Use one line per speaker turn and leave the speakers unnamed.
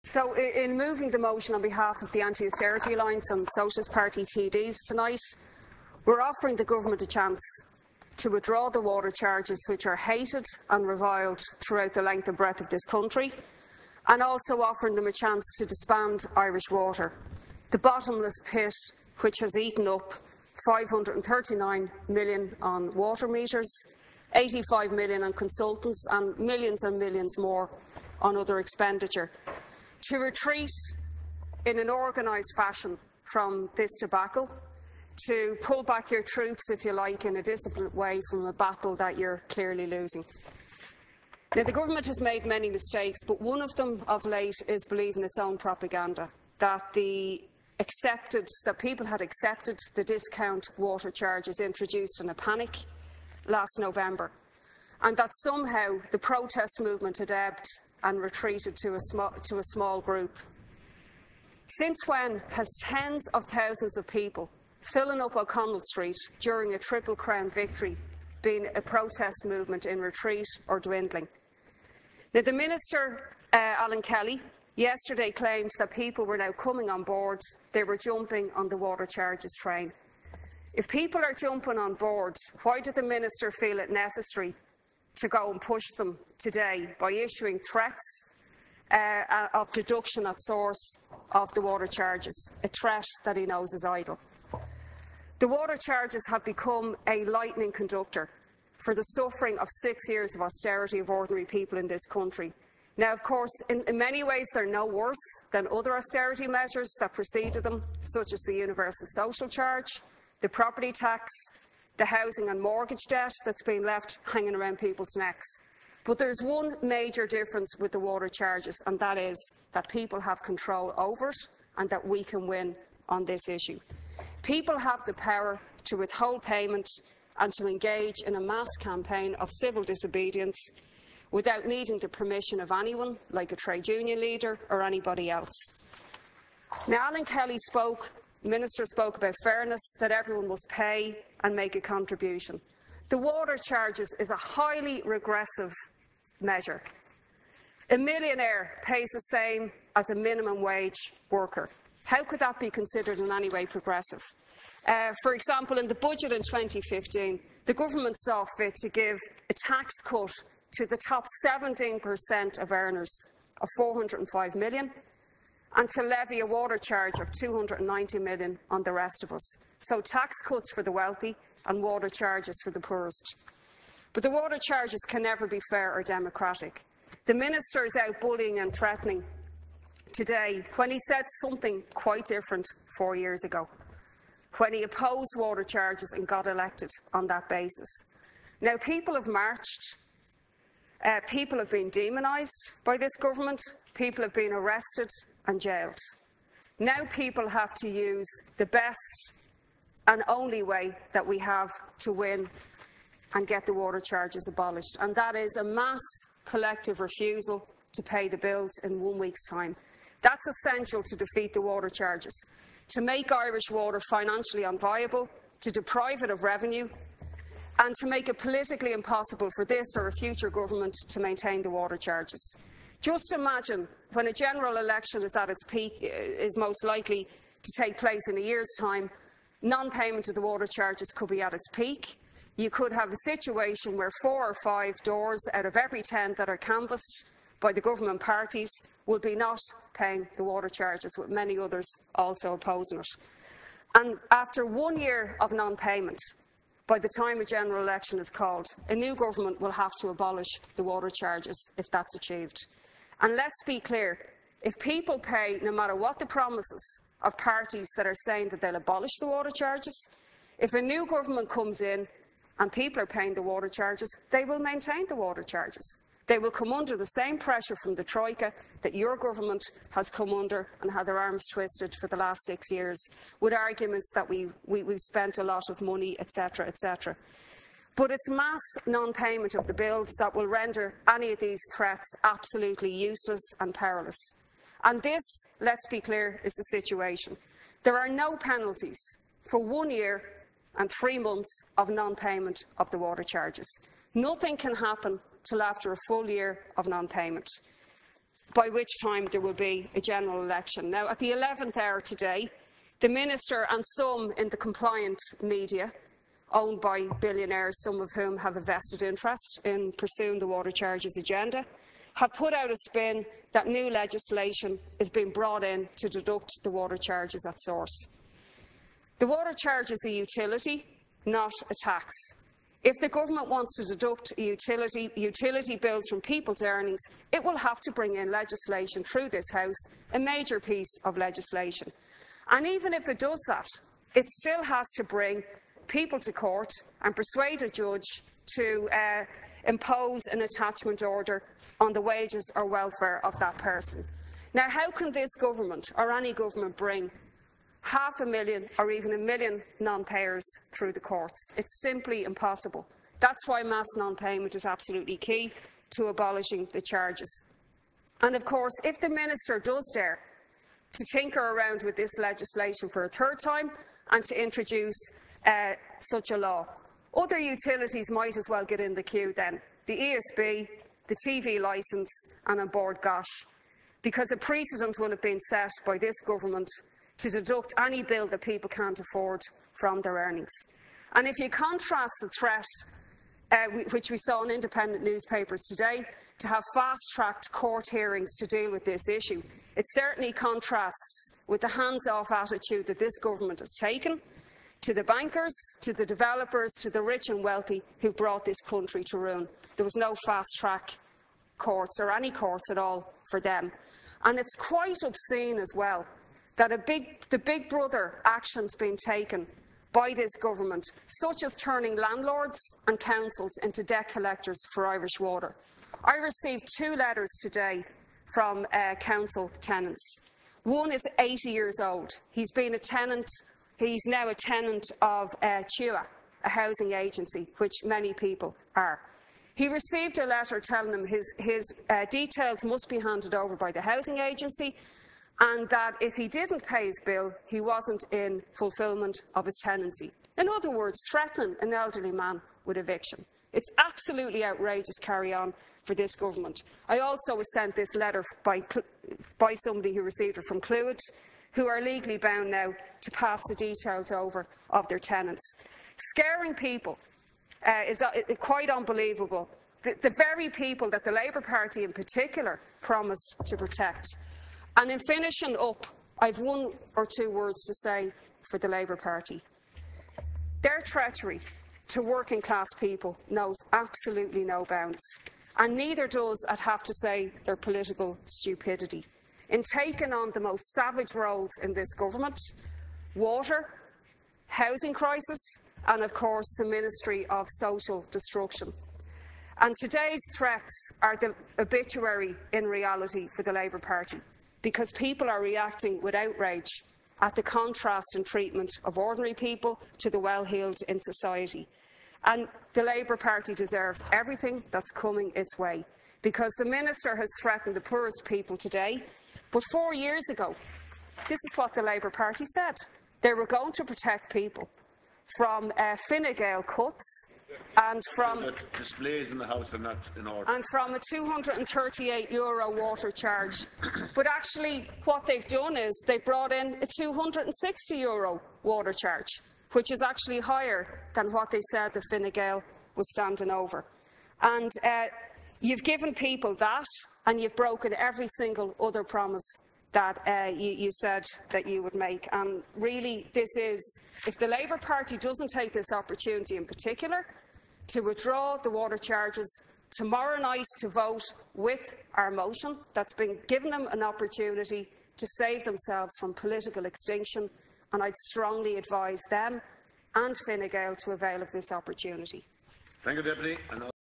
So in moving the motion on behalf of the Anti-Austerity Alliance and Socialist Party TDs tonight, we're offering the Government a chance to withdraw the water charges which are hated and reviled throughout the length and breadth of this country, and also offering them a chance to disband Irish Water, the bottomless pit which has eaten up 539 million on water meters, 85 million on consultants and millions more on other expenditure. To retreat in an organised fashion from this debacle, to pull back your troops, if you like, in a disciplined way from a battle that you're clearly losing. Now, the Government has made many mistakes, but one of them of late is believing its own propaganda, that people had accepted the discount water charges introduced in a panic last November, and that somehow the protest movement had ebbed and retreated to a small group. Since when has tens of thousands of people filling up O'Connell Street during a Triple Crown victory been a protest movement in retreat or dwindling? Now, the Minister, Alan Kelly, yesterday claimed that people were now coming on board, they were jumping on the water charges train. If people are jumping on board, why did the Minister feel it necessary to go and push them today by issuing threats of deduction at source of the water charges, a threat that he knows is idle? The water charges have become a lightning conductor for the suffering of 6 years of austerity of ordinary people in this country. Now, of course, in many ways they're no worse than other austerity measures that preceded them, such as the universal social charge, the property tax, the housing and mortgage debt that's been left hanging around people's necks. But there's one major difference with the water charges, and that is that people have control over it and that we can win on this issue. People have the power to withhold payment and to engage in a mass campaign of civil disobedience without needing the permission of anyone, like a trade union leader or anybody else. Now, Alan Kelly the Minister spoke about fairness, that everyone must pay and make a contribution. The water charges is a highly regressive measure. A millionaire pays the same as a minimum wage worker. How could that be considered in any way progressive? For example, in the budget in 2015, the Government saw fit to give a tax cut to the top 17% of earners of 405 million and to levy a water charge of 290 million on the rest of us. So tax cuts for the wealthy and water charges for the poorest. But the water charges can never be fair or democratic. The Minister is out bullying and threatening today when he said something quite different 4 years ago, when he opposed water charges and got elected on that basis. Now, people have marched, people have been demonised by this government, people have been arrested and jailed. Now people have to use the best and only way that we have to win and get the water charges abolished, and that is a mass collective refusal to pay the bills in 1 week's time. That's essential to defeat the water charges, to make Irish Water financially unviable, to deprive it of revenue, and to make it politically impossible for this or a future government to maintain the water charges. Just imagine when a general election is at its peak, is most likely to take place in a year's time, non-payment of the water charges could be at its peak. You could have a situation where 4 or 5 doors out of every 10 that are canvassed by the government parties will be not paying the water charges, with many others also opposing it. And after 1 year of non-payment, by the time a general election is called, a new government will have to abolish the water charges if that's achieved. And let's be clear, if people pay, no matter what the promises of parties that are saying that they'll abolish the water charges, if a new government comes in and people are paying the water charges, they will maintain the water charges. They will come under the same pressure from the Troika that your government has come under and had their arms twisted for the last 6 years, with arguments that we've spent a lot of money, etc., etc. But it's mass non-payment of the bills that will render any of these threats absolutely useless and perilous. And this, let's be clear, is the situation. There are no penalties for 1 year and 3 months of non-payment of the water charges. Nothing can happen till after a full year of non-payment. by which time there will be a general election. Now, at the 11th hour today, the Minister and some in the compliant media, owned by billionaires, some of whom have a vested interest in pursuing the water charges agenda, have put out a spin that new legislation is being brought in to deduct the water charges at source. The water charge is a utility, not a tax. If the government wants to deduct utility bills from people's earnings, it will have to bring in legislation through this House, a major piece of legislation. And even if it does that, it still has to bring people to court and persuade a judge to impose an attachment order on the wages or welfare of that person. Now, how can this government or any government bring 500,000 or even 1 million non-payers through the courts? It's simply impossible. That's why mass non-payment is absolutely key to abolishing the charges. And of course, if the Minister does dare to tinker around with this legislation for a third time and to introduce such a law, other utilities might as well get in the queue then. The ESB, the TV licence and on board GOSH, because a precedent will have been set by this government to deduct any bill that people can't afford from their earnings. And if you contrast the threat, which we saw in independent newspapers today, to have fast-tracked court hearings to deal with this issue, it certainly contrasts with the hands-off attitude that this government has taken to the bankers, to the developers, to the rich and wealthy who brought this country to ruin. There was no fast-track courts or any courts at all for them. And it's quite obscene as well that the Big Brother actions being taken by this government, such as turning landlords and councils into debt collectors for Irish Water. I received 2 letters today from council tenants. One is 80 years old. He's now a tenant of TUA, a housing agency, which many people are. He received a letter telling him his details must be handed over by the housing agency, and that if he didn't pay his bill, he wasn't in fulfilment of his tenancy. In other words, threatening an elderly man with eviction. It's absolutely outrageous carry-on for this government. I also was sent this letter by somebody who received it from Clwyd, who are legally bound now to pass the details over of their tenants. Scaring people is quite unbelievable. The very people that the Labour Party in particular promised to protect. And in finishing up, I have 1 or 2 words to say for the Labour Party. Their treachery to working class people knows absolutely no bounds, and neither does, I'd have to say, their political stupidity in taking on the most savage roles in this government: water, housing crisis and, of course, the Ministry of Social Destruction. And today's threats are the obituary in reality for the Labour Party, because people are reacting with outrage at the contrast in treatment of ordinary people to the well-heeled in society. And the Labour Party deserves everything that's coming its way, because the Minister has threatened the poorest people today. But 4 years ago, this is what the Labour Party said. They were going to protect people from Fine Gael cuts and from
displays in the House are not in order.
And from a €238 water charge. But actually what they've done is they brought in a €260 water charge, which is actually higher than what they said the Fine Gael was standing over. And you've given people that, and you've broken every single other promise that you said that you would make. And really, this is, if the Labour Party doesn't take this opportunity in particular to withdraw the water charges tomorrow night to vote with our motion, that's been given them an opportunity to save themselves from political extinction, and I'd strongly advise them and Fine Gael to avail of this opportunity.
Thank you, Deputy.